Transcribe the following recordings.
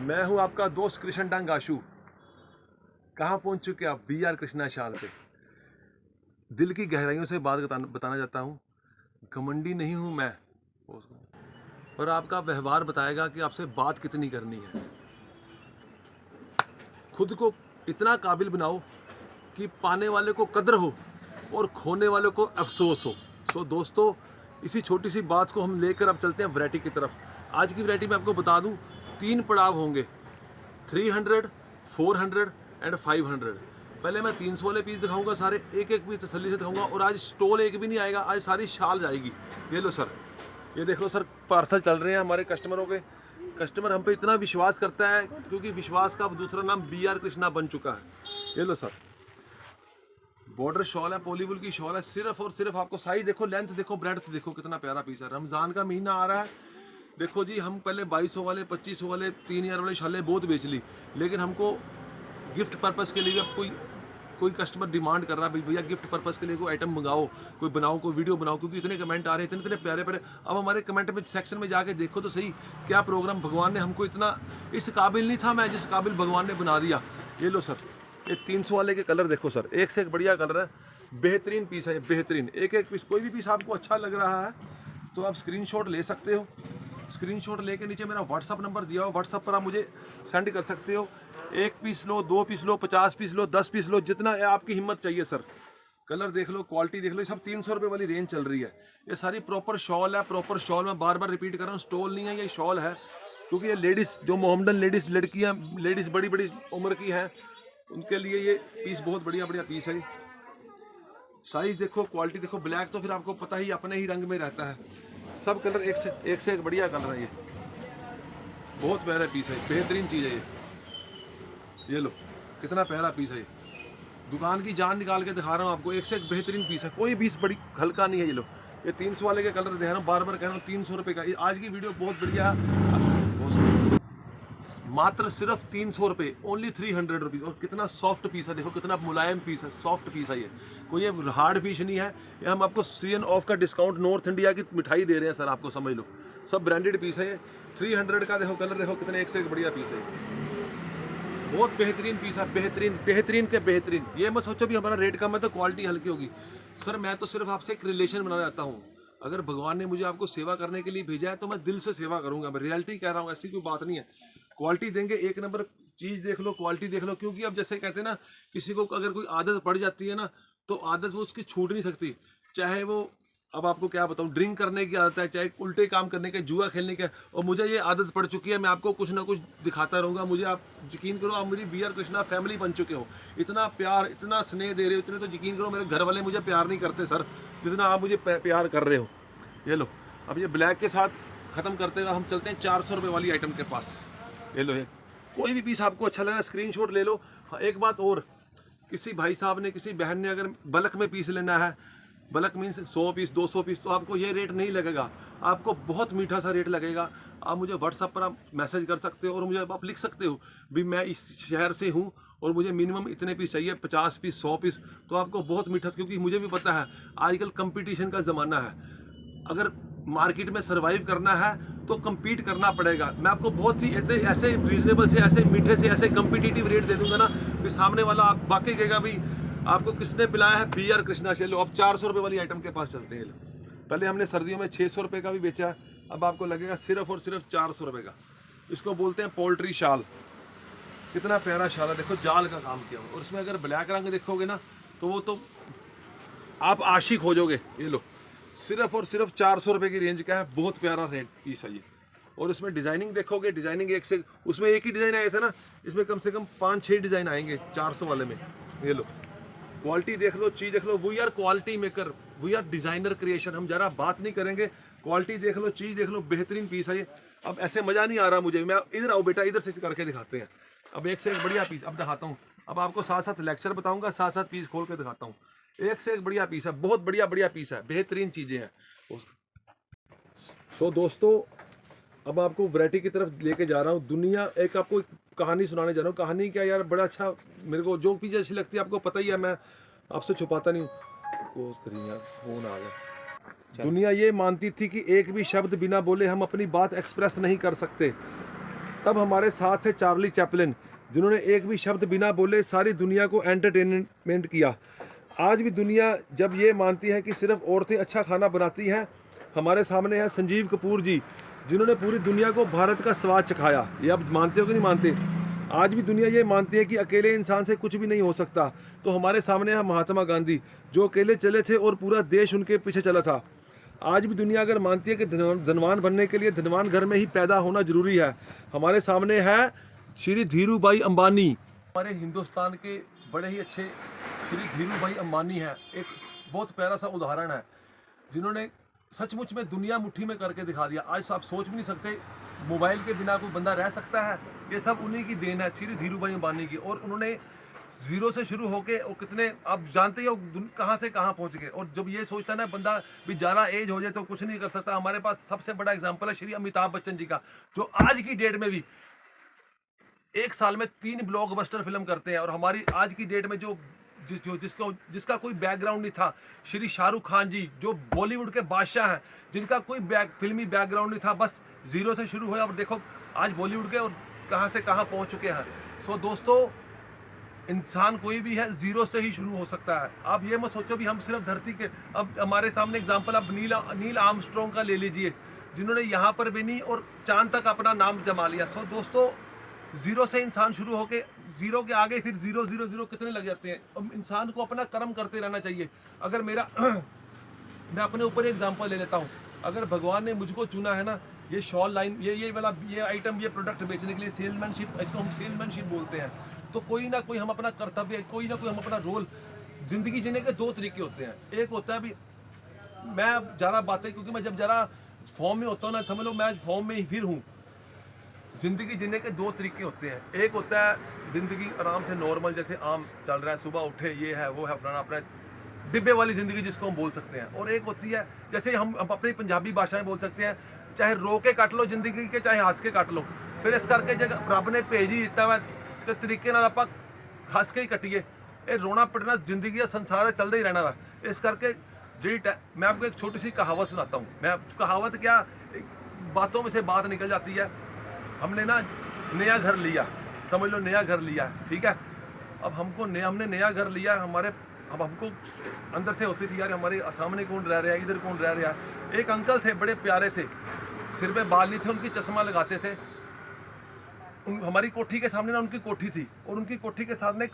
मैं हूं आपका दोस्त कृष्ण डंग आशु। कहाँ पहुंच चुके आप? BR कृष्णा शाल पे। दिल की गहराइयों से बात बताना चाहता हूं। घमंडी नहीं हूं मैं, और आपका व्यवहार बताएगा कि आपसे बात कितनी करनी है। खुद को इतना काबिल बनाओ कि पाने वाले को कदर हो और खोने वाले को अफसोस हो। सो दोस्तों, इसी छोटी सी बात को हम लेकर अब चलते हैं वैरायटी की तरफ। आज की वैरायटी में आपको बता दूं, 3 पड़ाव होंगे, 300, 400 एंड 500। पहले मैं 300 वाले पीस दिखाऊंगा, सारे एक एक पीस तसल्ली से दिखाऊंगा। और आज स्टॉल एक भी नहीं आएगा, आज सारी शाल जाएगी। ये लो सर, ये देख लो सर, पार्सल चल रहे हैं हमारे कस्टमरों के। कस्टमर हम पे इतना विश्वास करता है क्योंकि विश्वास का दूसरा नाम BR कृष्णा बन चुका है। ये लो सर, बॉर्डर शॉल है, पॉलीवुल की शॉल है। सिर्फ और सिर्फ आपको साइज देखो, लेंथ देखो, ब्रेड्थ देखो, कितना प्यारा पीस है। रमजान का महीना आ रहा है। देखो जी, हम पहले 2200 वाले, 2500 वाले, 3000 वाले शालें बहुत बेच ली, लेकिन हमको गिफ्ट पर्पस के लिए अब कोई कस्टमर डिमांड कर रहा है, भैया गिफ्ट पर्पस के लिए कोई आइटम मंगाओ, कोई बनाओ, कोई वीडियो बनाओ, क्योंकि इतने कमेंट आ रहे हैं, इतने प्यारे प्यारे। अब हमारे कमेंट में सेक्शन में जाके देखो तो सही, क्या प्रोग्राम। भगवान ने हमको इतना, इस काबिल नहीं था मैं जिस काबिल भगवान ने बना दिया। ये लो सर, ये 300 वाले के कलर देखो सर, एक से एक बढ़िया कलर है। बेहतरीन पीस है, बेहतरीन। एक एक पीस, कोई भी पीस आपको अच्छा लग रहा है तो आप स्क्रीनशॉट ले सकते हो। स्क्रीनशॉट लेके नीचे मेरा व्हाट्सअप नंबर दिया हो, व्हाट्सअप पर आप मुझे सेंड कर सकते हो। 1 पीस लो, 2 पीस लो, 50 पीस लो, 10 पीस लो, जितना है आपकी हिम्मत चाहिए सर। कलर देख लो, क्वालिटी देख लो, ये सब 300 रुपये वाली रेंज चल रही है। ये सारी प्रॉपर शॉल है, प्रॉपर शॉल। मैं बार बार रिपीट कर रहा हूँ, स्टॉल नहीं है, ये शॉल है। क्योंकि ये लेडीज़, जो मोहम्मदन लेडीज़, लड़कियाँ, लेडीज़ बड़ी बड़ी उम्र की हैं, उनके लिए ये पीस बहुत बढ़िया बढ़िया पीस है। साइज देखो, क्वालिटी देखो। ब्लैक तो फिर आपको पता ही अपने ही रंग में रहता है। सब कलर एक से एक बढ़िया कलर है। ये बहुत प्यारा पीस है, बेहतरीन चीज़ है ये लो, कितना प्यारा पीस है ये। दुकान की जान निकाल के दिखा रहा हूँ आपको, एक से एक बेहतरीन पीस है। कोई पीस बड़ी हल्का नहीं है। ये लो, ये 300 वाले के कलर दे रहा हूँ, बार बार कह रहा हूँ, 300 रुपये का। आज की वीडियो बहुत बढ़िया है। मात्र सिर्फ 300 रुपये, ओनली 300 रुपीज़। और कितना सॉफ्ट पीस है, देखो कितना मुलायम पीस है, सॉफ्ट पीस है ये। कोई ये हार्ड पीस नहीं है। ये हम आपको CN ऑफ का डिस्काउंट, नॉर्थ इंडिया की मिठाई दे रहे हैं सर, आपको समझ लो। सब ब्रांडेड पीस है ये। 300 का देखो कलर, देखो कितने एक से एक बढ़िया पीस है। बहुत बेहतरीन पीस है, बेहतरीन, बेहतरीन के बेहतरीन। ये मत सोचो भी हमारा रेट कम है तो क्वालिटी हल्की होगी। सर मैं तो सिर्फ आपसे एक रिलेशन बनाना चाहता हूँ। अगर भगवान ने मुझे आपको सेवा करने के लिए भेजा है तो मैं दिल से सेवा करूँगा। मैं रियलिटी कह रहा हूँ, ऐसी कोई बात नहीं है। क्वालिटी देंगे, एक नंबर चीज़ देख लो, क्वालिटी देख लो। क्योंकि अब जैसे कहते हैं ना, किसी को अगर कोई आदत पड़ जाती है ना, तो आदत वो उसकी छूट नहीं सकती। चाहे वो, अब आपको क्या बताऊं, ड्रिंक करने की आदत है, चाहे उल्टे काम करने का, जुआ खेलने का। और मुझे ये आदत पड़ चुकी है, मैं आपको कुछ ना कुछ दिखाता रहूँगा। मुझे आप यकीन करो, आप मेरी BR कृष्णा फैमिली बन चुके हो। इतना प्यार, इतना स्नेह दे रहे हो, इतने तो यकीन करो मेरे घर वाले मुझे प्यार नहीं करते सर, जितना आप मुझे प्यार कर रहे हो। ये लो, अब ये ब्लैक के साथ ख़त्म करते हुए हम चलते हैं 400 रुपये वाली आइटम के पास। ये लो, ये कोई भी पीस आपको अच्छा लगा, स्क्रीनशॉट ले लो। हाँ, एक बात और, किसी भाई साहब ने, किसी बहन ने अगर बल्क में पीस लेना है, बल्क मीन्स 100 पीस, 200 पीस, तो आपको ये रेट नहीं लगेगा, आपको बहुत मीठा सा रेट लगेगा। आप मुझे व्हाट्सअप पर आप मैसेज कर सकते हो और मुझे आप लिख सकते हो भी मैं इस शहर से हूँ और मुझे मिनिमम इतने पीस चाहिए, 50 पीस, 100 पीस, तो आपको बहुत मीठा। क्योंकि मुझे भी पता है आजकल कंपटीशन का ज़माना है। अगर मार्केट में सर्वाइव करना है तो compete करना पड़ेगा। मैं आपको बहुत ही ऐसे रीजनेबल से, ऐसे मीठे से, ऐसे कम्पिटिटिव रेट दे दूंगा ना कि सामने वाला आप वाकई कहेगा भी आपको किसने पिलाया है, BR कृष्णा से। लो, अब 400 रुपये वाली आइटम के पास चलते हैं। पहले हमने सर्दियों में 600 रुपये का भी बेचा है, अब आपको लगेगा सिर्फ और सिर्फ 400 रुपये का। इसको बोलते हैं पोल्ट्री शाल। कितना प्यारा शाल है, देखो जाल का काम किया हुआ। और इसमें अगर ब्लैक रंग देखोगे ना तो वो तो आप आशिक हो जाओगे। ये लो, सिर्फ और सिर्फ 400 रुपये की रेंज का है, बहुत प्यारा रेट पीस है ये। और इसमें डिज़ाइनिंग देखोगे, डिज़ाइनिंग एक से, उसमें एक ही डिज़ाइन आया था ना, इसमें कम से कम 5-6 डिज़ाइन आएंगे 400 वाले में। ये लो, क्वालिटी देख लो, चीज़ देख लो। We are quality maker, we are designer creation. हम ज़रा बात नहीं करेंगे, क्वालिटी देख लो, चीज़ देख लो, बेहतरीन पीस है ये। अब ऐसे मज़ा नहीं आ रहा मुझे, मैं इधर आओ बेटा, इधर से करके दिखाते हैं। अब एक से एक बढ़िया पीस अब दिखाता हूँ। अब आपको साथ साथ लेक्चर बताऊँगा, साथ साथ पीस खोल के दिखाता हूँ। एक से एक बढ़िया पीस है, बहुत बढ़िया बढ़िया पीस है, बेहतरीन चीज़ें हैं। सो दोस्तों, अब आपको वैरायटी की तरफ लेके जा रहा हूँ। दुनिया, एक आपको कहानी सुनाने जा रहा हूँ। कहानी क्या यार, बड़ा अच्छा, मेरे को जो चीज़ अच्छी लगती है आपको पता ही है, मैं आपसे छुपाता नहीं हूँ। करिए यार, फोन आ गया। दुनिया ये मानती थी कि एक भी शब्द बिना बोले हम अपनी बात एक्सप्रेस नहीं कर सकते। तब हमारे साथ थे चार्ली चैपलिन, जिन्होंने एक भी शब्द बिना बोले सारी दुनिया को एंटरटेनमेंट किया। आज भी दुनिया जब ये मानती है कि सिर्फ औरतें अच्छा खाना बनाती हैं, हमारे सामने है संजीव कपूर जी, जिन्होंने पूरी दुनिया को भारत का स्वाद चखाया। ये आप मानते हो कि नहीं मानते? आज भी दुनिया ये मानती है कि अकेले इंसान से कुछ भी नहीं हो सकता। तो हमारे सामने है महात्मा गांधी, जो अकेले चले थे और पूरा देश उनके पीछे चला था। आज भी दुनिया अगर मानती है कि धनवान बनने के लिए धनवान घर में ही पैदा होना जरूरी है। हमारे सामने है श्री धीरू भाई अंबानी, हमारे हिंदुस्तान के बड़े ही अच्छे श्री धीरू भाई अंबानी हैं। एक बहुत प्यारा सा उदाहरण है, जिन्होंने सचमुच में दुनिया मुट्ठी में करके दिखा दिया। आज आप सोच भी नहीं सकते मोबाइल के बिना कोई बंदा रह सकता है। ये सब उन्हीं की देन है, श्री धीरू भाई अंबानी की। और उन्होंने जीरो से शुरू होके और कितने, आप जानते ही हो कहाँ से कहाँ पहुँच गए। और जब ये सोचता है ना बंदा भी ज़्यादा एज हो जाए तो कुछ नहीं कर सकता, हमारे पास सबसे बड़ा एग्जाम्पल है श्री अमिताभ बच्चन जी का, जो आज की डेट में भी एक साल में 3 ब्लॉकबस्टर फिल्म करते हैं। और हमारी आज की डेट में जिसका कोई बैकग्राउंड नहीं था, श्री शाहरुख खान जी, जो बॉलीवुड के बादशाह हैं, जिनका कोई फिल्मी बैकग्राउंड नहीं था, बस जीरो से शुरू हुआ और देखो आज बॉलीवुड के और कहां से कहां पहुंच चुके हैं। सो दोस्तों, इंसान कोई भी है जीरो से ही शुरू हो सकता है। आप ये मत सोचो भी हम सिर्फ धरती के, अब हमारे सामने एग्जांपल आप नील आर्मस्ट्रॉन्ग का ले लीजिए, जिन्होंने यहाँ पर भी नहीं और चांद तक अपना नाम जमा लिया। सो दोस्तों, जीरो से इंसान शुरू होके जीरो के आगे फिर जीरो जीरो जीरो कितने लग जाते हैं। अब इंसान को अपना कर्म करते रहना चाहिए। अगर मेरा मैं अपने ऊपर एग्जांपल ले लेता हूँ, अगर भगवान ने मुझको चुना है ना, ये शॉल लाइन, ये वाला ये आइटम, ये प्रोडक्ट बेचने के लिए, सेल्समैनशिप, इसको हम सेल्समैनशिप बोलते हैं, तो कोई ना कोई हम अपना कर्तव्य, कोई ना कोई हम अपना रोल, जिंदगी जीने के 2 तरीके होते हैं। एक होता है भी मैं ज़रा बातें, क्योंकि मैं जब ज़रा फॉर्म में होता हूँ ना, समझ लो मैं फॉर्म में ही फिर हूँ। ज़िंदगी जीने के 2 तरीके होते हैं। एक होता है ज़िंदगी आराम से नॉर्मल, जैसे आम चल रहा है, सुबह उठे, ये है वो है फलाना, अपना डिब्बे वाली ज़िंदगी जिसको हम बोल सकते हैं। और एक होती है जैसे हम अपनी पंजाबी भाषा में बोल सकते हैं, चाहे रो के काट लो ज़िंदगी के, चाहे हंस के काट लो। फिर इस करके जब रब ने भेजी दिता वा तो तरीके नाल आपां हंस के ही कट्टिए। ये रोना पिटना ज़िंदगी का संसार है, चलता ही रहना वा। इस करके मैं आपको एक छोटी सी कहावत सुनाता हूँ। मैं कहावत क्या, बातों में से बात निकल जाती है। हमने ना नया घर लिया, समझ लो नया घर लिया, ठीक है। अब हमने नया घर लिया, अब हमको अंदर से होती थी यार हमारे सामने कौन रह रहा है, इधर कौन रह रहा है। एक अंकल थे बड़े प्यारे से, सिर पे बाल नहीं थे, उनकी चश्मा लगाते थे। हमारी कोठी के सामने ना उनकी कोठी थी, और उनकी कोठी के सामने एक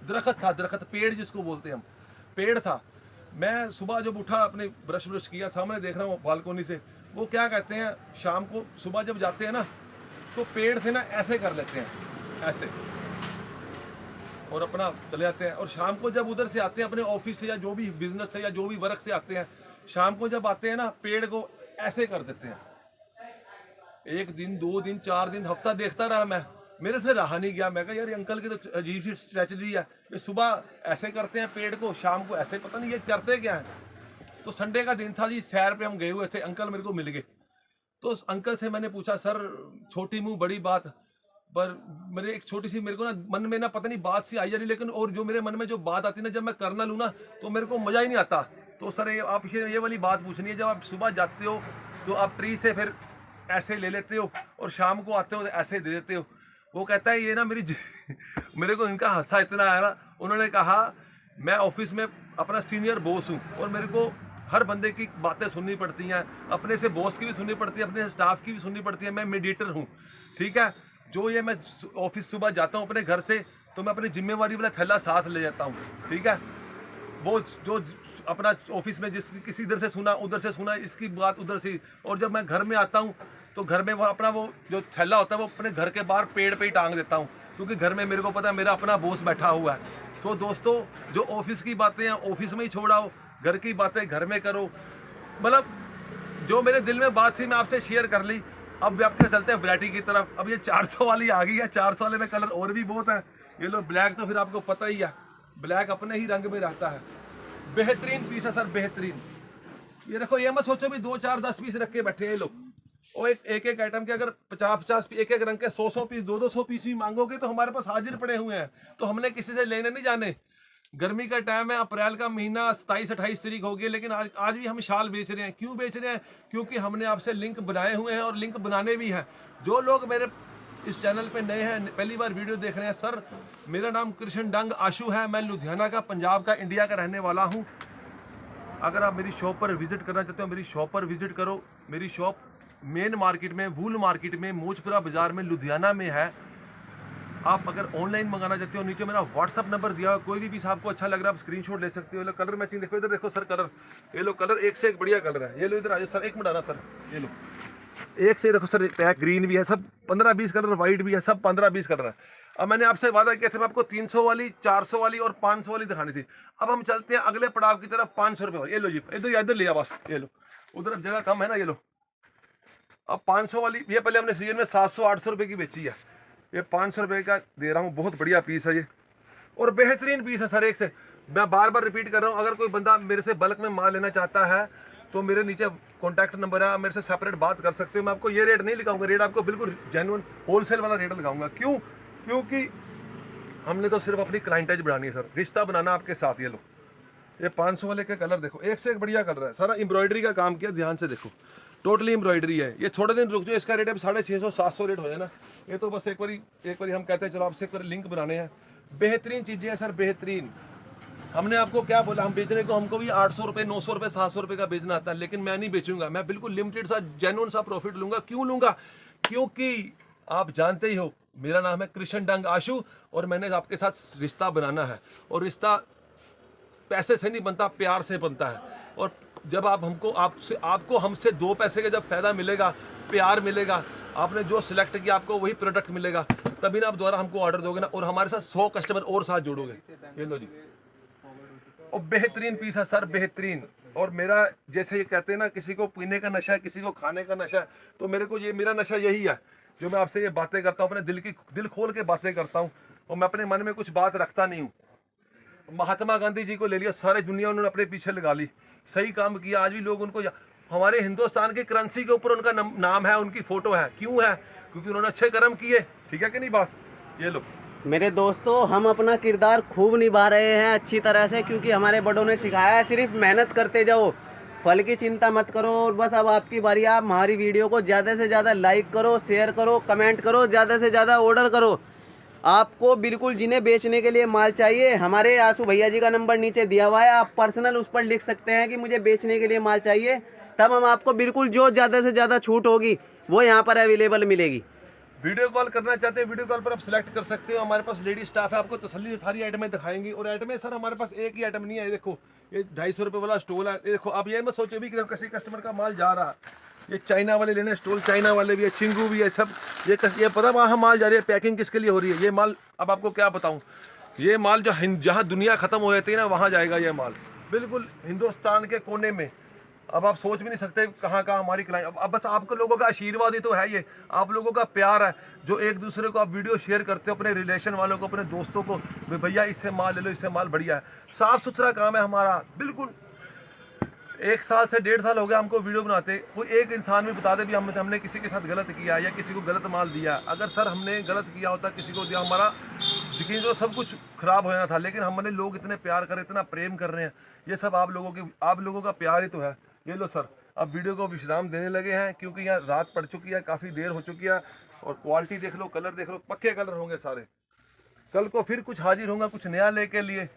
दरख्त, पेड़ जिसको बोलते हैं हम, पेड़ था। मैं सुबह जब उठा, अपने ब्रश किया, सामने देख रहा हूँ बालकोनी से, वो क्या कहते हैं, शाम को सुबह जब जाते हैं ना, तो पेड़ से ना ऐसे कर लेते हैं, ऐसे, और अपना चले जाते हैं। और शाम को जब उधर से आते हैं अपने ऑफिस से, या जो भी बिजनेस से, या जो भी वर्क से आते हैं, शाम को जब आते हैं ना, पेड़ को ऐसे कर देते हैं। 1 दिन 2 दिन 4 दिन हफ्ता देखता रहा मैं, मेरे से रहा नहीं गया। मैं कहा यार ये अंकल की तो अजीब सी स्ट्रेटजी है, ये सुबह ऐसे करते हैं पेड़ को, शाम को ऐसे, पता नहीं ये करते क्या है। तो संडे का दिन था जी, सैर पे हम गए हुए थे, अंकल मेरे को मिल गए। तो उस अंकल से मैंने पूछा, सर छोटी मुंह बड़ी बात, पर मेरे एक छोटी सी, मेरे को ना मन में ना पता नहीं बात सी आई जा रही, लेकिन और जो मेरे मन में जो बात आती ना, जब मैं करना लूँ ना, तो मेरे को मज़ा ही नहीं आता। तो सर आप ये वाली बात पूछनी है, जब आप सुबह जाते हो तो आप ट्री से फिर ऐसे ले लेते हो, और शाम को आते हो तो ऐसे दे देते हो। वो कहता है ये ना मेरे को इनका हंसा इतना आया ना। उन्होंने कहा मैं ऑफिस में अपना सीनियर बॉस हूँ, और मेरे को हर बंदे की बातें सुननी पड़ती हैं, अपने से बॉस की भी सुननी पड़ती है, अपने स्टाफ की भी सुननी पड़ती है। मैं मीडिएटर हूँ, ठीक है। जो ये मैं ऑफिस सुबह जाता हूँ अपने घर से, तो मैं अपनी जिम्मेवारी वाला थैला साथ ले जाता हूँ, ठीक है। वो जो अपना ऑफिस में किसी इधर से सुना, उधर से सुना, इसकी बात उधर से, और जब मैं घर में आता हूँ तो घर में वो अपना वो जो थैला होता है वो अपने घर के बाहर पेड़ पे ही टांग देता हूँ, क्योंकि घर में मेरे को पता है मेरा अपना बॉस बैठा हुआ है। सो दोस्तों, जो ऑफिस की बातें हैं ऑफिस में ही छोड़ाओ, घर की बातें घर में करो। मतलब जो मेरे दिल में बात थी मैं आपसे शेयर कर ली। अब आपके चलते हैं वैरायटी की तरफ। अब ये 400 वाली आ गई है, 400 वाले में कलर और भी बहुत है। ये लो ब्लैक, तो फिर आपको पता ही है ब्लैक अपने ही रंग में रहता है। बेहतरीन पीस है सर, बेहतरीन। ये देखो, ये मत सोचो भी 2 4 10 पीस रख के बैठे हैं लोग। और एक आइटम के अगर 50 एक रंग के 100 पीस 200 पीस भी मांगोगे तो हमारे पास हाजिर पड़े हुए हैं। तो हमने किसी से लेने नहीं जाने। गर्मी का टाइम है, अप्रैल का महीना 27-28 तारीख हो गई, लेकिन आज भी हम शाल बेच रहे हैं। क्यों बेच रहे हैं? क्योंकि हमने आपसे लिंक बनाए हुए हैं, और लिंक बनाने भी हैं। जो लोग मेरे इस चैनल पे नए हैं, पहली बार वीडियो देख रहे हैं, सर मेरा नाम कृष्ण डंग आशु है, मैं लुधियाना का, पंजाब का, इंडिया का रहने वाला हूँ। अगर आप मेरी शॉप पर विजिट करना चाहते हो, मेरी शॉप पर विजिट करो। मेरी शॉप मेन मार्केट में, वूल मार्केट में, मोजपुरा बाजार में, लुधियाना में है। आप अगर ऑनलाइन मंगाना चाहते हो, नीचे मेरा व्हाट्सअप नंबर दिया हो, कोई भी पीस आपको अच्छा लग रहा है आप स्क्रीनशॉट ले सकते हो। लो कलर मैचिंग देखो, इधर देखो सर कलर, ये लो कलर एक से एक बढ़िया कलर है। ये लो इधर आ जाओ सर, एक मिनट आना सर, ये लो एक से देखो सर, पैक ग्रीन भी है, सब 15-20 कलर, वाइट भी है, सब 15-20 कलर है। अब मैंने आपसे वादा किया था आपको 300 वाली, 400 वाली और 500 वाली दिखानी थी। अब हम चलते हैं अगले पड़ाव की तरफ, 500 रुपये वाली। ये लो जी, इधर लिया बस, ये लो, उधर अब जगह कम है ना, ये लो। अब 500 वाली, ये पहले हमने सीजन में 700-800 रुपये की बेची है, ये 500 रुपये का दे रहा हूँ। बहुत बढ़िया पीस है ये और बेहतरीन पीस है सर। एक से मैं बार बार रिपीट कर रहा हूँ, अगर कोई बंदा मेरे से बल्क में माल लेना चाहता है तो मेरे नीचे कॉन्टैक्ट नंबर है, मेरे से सेपरेट बात कर सकते हो। मैं आपको ये रेट नहीं लगाऊंगा, रेट आपको बिल्कुल जेन्युइन होलसेल वाला रेट लगाऊंगा। क्यों? क्योंकि हमने तो सिर्फ अपनी क्लाइंटेज बढ़ानी है सर, रिश्ता बनाना आपके साथ। ये लो, ये 500 वाले के कलर देखो, एक से एक बढ़िया कलर है, सारा एम्ब्रॉयडरी का काम किया, ध्यान से देखो, टोटली एम्ब्रॉयडरी है। ये थोड़े दिन रुक जाओ, इसका रेट अब 650-700 रेट हो जाए ना। ये तो बस एक बारी हम कहते हैं चलो आपसे एक बार लिंक बनाने हैं। बेहतरीन चीज़ें हैं सर, बेहतरीन। हमने आपको क्या बोला, हम बेचने को हमको भी 800 रुपये, 900 रुपये, 700 रुपये का बेचना आता है, लेकिन मैं नहीं बेचूंगा। मैं बिल्कुल लिमिटेड सा जेन्युइन सा प्रॉफिट लूंगा। क्यों लूंगा? क्योंकि आप जानते ही हो मेरा नाम है कृष्ण डंग आशु और मैंने आपके साथ रिश्ता बनाना है। और रिश्ता पैसे से नहीं बनता, प्यार से बनता है। और जब आप आपको हमसे 2 पैसे का जब फ़ायदा मिलेगा, प्यार मिलेगा, आपने जो सिलेक्ट किया आपको वही प्रोडक्ट मिलेगा, तभी ना आप दोबारा हमको ऑर्डर दोगे ना, और हमारे साथ 100 कस्टमर और साथ जोड़ोगे। ये लो जी, और बेहतरीन पीस है सर, बेहतरीन। और मेरा जैसे ये कहते हैं ना, किसी को पीने का नशा है, किसी को खाने का नशा है, तो मेरे को मेरा नशा यही है, जो मैं आपसे ये बातें करता हूँ, अपने दिल खोल के बातें करता हूँ, और मैं अपने मन में कुछ बात रखता नहीं हूँ। महात्मा गांधी जी को ले लिया, सारी दुनिया उन्होंने अपने पीछे लगा ली, सही काम किया। आज भी लोग उनको, हमारे हिंदुस्तान की करेंसी के ऊपर उनका नाम है, उनकी फोटो है। क्यों है? क्योंकि उन्होंने अच्छे कर्म किए। ठीक है कि नहीं बात? ये लो मेरे दोस्तों, हम अपना किरदार खूब निभा रहे हैं अच्छी तरह से, क्योंकि हमारे बड़ों ने सिखाया है सिर्फ मेहनत करते जाओ, फल की चिंता मत करो। और बस अब आपकी बारी, आप हमारी वीडियो को ज़्यादा से ज़्यादा लाइक करो, शेयर करो, कमेंट करो, ज़्यादा से ज़्यादा ऑर्डर करो। आपको बिल्कुल जिन्हें बेचने के लिए माल चाहिए, हमारे आशु भैया जी का नंबर नीचे दिया हुआ है, आप पर्सनल उस पर लिख सकते हैं कि मुझे बेचने के लिए माल चाहिए, तब हम आपको बिल्कुल जो ज़्यादा से ज़्यादा छूट होगी वो यहाँ पर अवेलेबल मिलेगी। वीडियो कॉल करना चाहते हैं, वीडियो कॉल पर आप सिलेक्ट कर सकते हो। हमारे पास लेडी स्टाफ है, आपको तसल्ली से सारी आइटमें दिखाएंगी। और आइटमें सर हमारे पास एक ही आइटम नहीं है, ये देखो, ये 250 रुपये वाला स्टॉल है। ये देखो, आप ये मत सोचो भी कि किसी कस्टमर का माल जा रहा है, ये चाइना वाले लेने स्टॉल, चाइना वाले भी है, चिंगू भी है, सब ये पता वहाँ माल जा रही है। पैकिंग किसके लिए हो रही है? ये माल अब आपको क्या बताऊँ, ये माल जो जहाँ दुनिया ख़त्म हो जाती है ना, वहाँ जाएगा ये माल, बिल्कुल हिंदुस्तान के कोने में। अब आप सोच भी नहीं सकते कहाँ कहाँ हमारी क्लाइंट। अब बस आपको लोगों का आशीर्वाद ही तो है, ये आप लोगों का प्यार है, जो एक दूसरे को आप वीडियो शेयर करते हो, अपने रिलेशन वालों को, अपने दोस्तों को, भैया इससे माल ले लो, इससे माल बढ़िया है। साफ़ सुथरा काम है हमारा, बिल्कुल। 1 साल से 1.5 साल हो गया हमको वीडियो बनाते। कोई एक इंसान भी बता दे भी हमने किसी के साथ गलत किया या किसी को गलत माल दिया। अगर सर हमने गलत किया होता, किसी को दिया, हमारा यकीन तो सब कुछ खराब हो जाना था। लेकिन हमने लोग इतने प्यार कर, इतना प्रेम कर रहे हैं, ये सब आप लोगों का प्यार ही तो है। ये लो सर, अब वीडियो को विश्राम देने लगे हैं, क्योंकि यहाँ रात पड़ चुकी है, काफ़ी देर हो चुकी है। और क्वालिटी देख लो, कलर देख लो, पक्के कलर होंगे सारे। कल को फिर कुछ हाजिर होगा कुछ नया लेके लिए।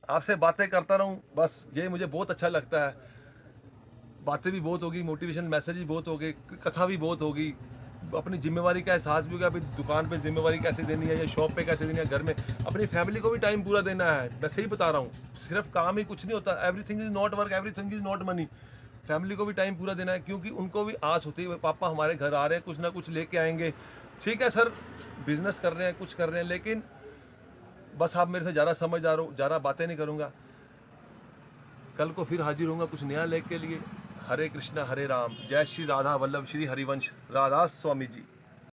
आपसे बातें करता रहूँ, बस ये मुझे बहुत अच्छा लगता है। बातें भी बहुत होगी, मोटिवेशन मैसेज भी बहुत होगी, कथा भी बहुत होगी, अपनी जिम्मेवारी का एहसास भी होगा, अभी दुकान पे जिम्मेवारी कैसे देनी है या शॉप पे कैसे देनी है, घर में अपनी फैमिली को भी टाइम पूरा देना है। मैं सही बता रहा हूँ, सिर्फ काम ही कुछ नहीं होता। Everything is not work, everything is not money. Family को भी टाइम पूरा देना है, क्योंकि उनको भी आस होती है, पापा हमारे घर आ रहे हैं, कुछ ना कुछ लेके आएंगे। ठीक है सर, बिजनेस कर रहे हैं, कुछ कर रहे हैं, लेकिन बस आप मेरे से ज़्यादा समझदार हो, ज़्यादा बातें नहीं करूँगा। कल को फिर हाजिर होऊंगा कुछ नया लेके लिए। हरे कृष्णा हरे राम, जय श्री राधा वल्लभ श्री हरिवंश, राधा स्वामी जी।